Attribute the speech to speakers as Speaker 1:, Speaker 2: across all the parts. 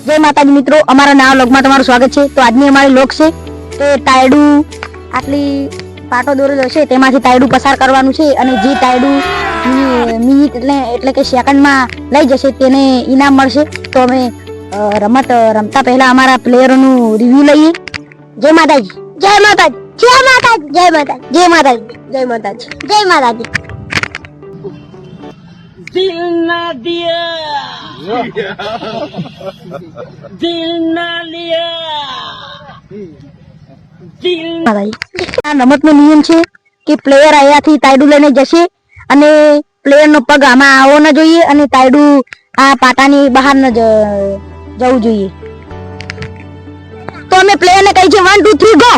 Speaker 1: જય માતાજી મિત્રો, અમારા નવા વ્લોગમાં તમારું સ્વાગત છે। તો આજની અમારી વ્લોગ છે કે ટાયડું આટલી પાટો દોરેલો છે તેમાંથી ટાયડું પસાર કરવાનું છે અને જે ટાયડું મિનિટ એટલે કે સેકન્ડમાં લઈ જશે તેને ઇનામ મળશે। તો અમે રમત રમતા પહેલા અમારા પ્લેયરોનું રિવ્યુ લઈએ। જય માતાજી, જય માતાજી, જય માતાજી, જય માતાજી, જય માતાજી, જય માતાજી, જય માતાજી।
Speaker 2: दिल ना दिया दिल ना लिया दिल
Speaker 1: રમતનો નિયમ છે કે પ્લેયર અહીંયાથી તાયડું લઈને જશે અને પ્લેયરનો પગ આમાં આવવો ન જોઈએ અને તાયડું આ પાટાની બહાર ન જવું જોઈએ। તો અમે પ્લેયરને કહી છે 1 2 3 ગો।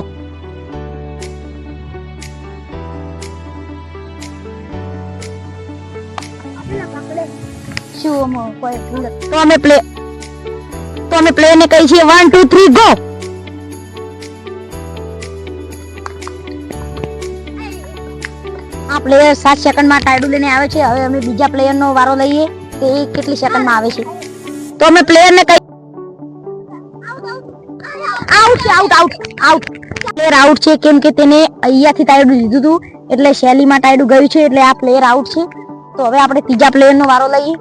Speaker 1: તો અમે પ્લેયરને કહી છે 1 2 3 ગો। આ પ્લેયર 7 સેકન્ડમાં ટાયડું લઈને આવે છે। હવે અમે બીજા પ્લેયરનો વારો લઈએ કે એ કેટલી સેકન્ડમાં આવે છે। તો અમે પ્લેયરને કહી આઉટ છે, out out out. Player out છે કેમ કે તેને અહીંયાથી ટાયડું લીધું હતું એટલે શૈલીમાં ટાયડું ગયું છે એટલે આ પ્લેયર આઉટ છે। તો હવે આપણે ત્રીજા પ્લેયરનો વારો લઈએ।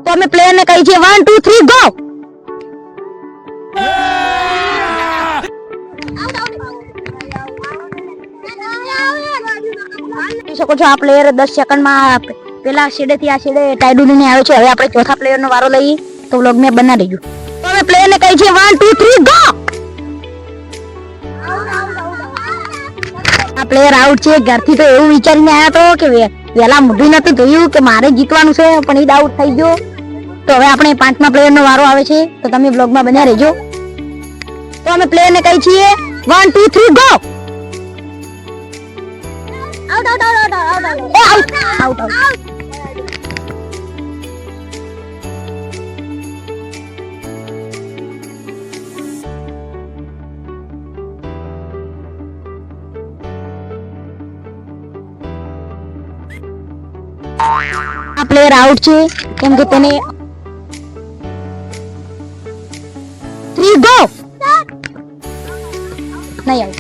Speaker 1: તો અમે પ્લેયરને કહી છે 1 2 3 ગો। શકો છો આ પ્લેયર 10 સેકન્ડમાં પેલા છેડેથી આ છેડે ટાયડું લઈને આવે છે। હવે આપણે ચોથા પ્લેયરનો વારો લઈએ તો વ્લોગ મેં બના દેજો। તો અમે પ્લેયરને કહી છે 1 2 3 ગો। આ પ્લેયર આઉટ છે। ઘરથી તો એવું વિચારીને આવ્યા તો કે વેલા મોઢું નતું જોયું કે મારે જીતવાનું છે પણ એ આઉટ થઈ ગયો। તો હવે આપણે પાંચમા પ્લેયરનો વારો આવે છે તો તમે બ્લોગમાં બન્યા રહેજો। તો અમે પ્લેયરને કહી છીએ 1 2 3 go. Out out out out out out out. આ પ્લેયર આઉટ છે કેમ કે તેને 3 ગો નહીં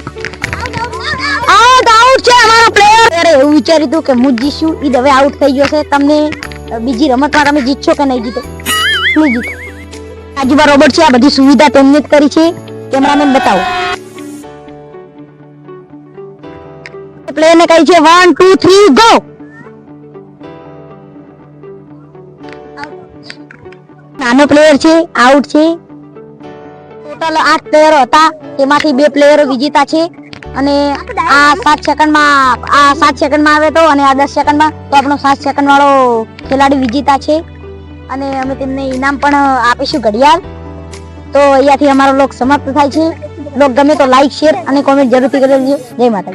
Speaker 1: આઉટ છે અમારો પ્લેયર। એવું વિચાર્યું હતું કે હું જીતશું, ઈ હવે આઉટ થઈ ગયો છે। તમને બીજી રમતમાં તમે જીતશો કે નહીં જીતો? નહીં જીતો। આજુબાજુ રોબોટ છે, આ બધી સુવિધા તેમને જ કરી છે। કેમેરામેન બતાવો। પ્લેયરને કહી છે 1 2 3 ગો। નાનો પ્લેયર છે, આઉટ છે। ટોટલ 8 પ્લેયરો હતા તેમાંથી 2 પ્લેયરો વિજેતા છે અને આ 7 સેકન્ડમાં આવે તો અને આ 10 સેકન્ડમાં તો આપણો 7 સેકન્ડ વાળો ખેલાડી વિજેતા છે અને અમે તેમને ઇનામ પણ આપીશું ઘડિયાળ। તો અહીંયાથી અમારો વ્લોગ સમાપ્ત થાય છે। વ્લોગ ગમે તો લાઈક શેર અને કોમેન્ટ જરૂરથી કરજો। જય માતાજી।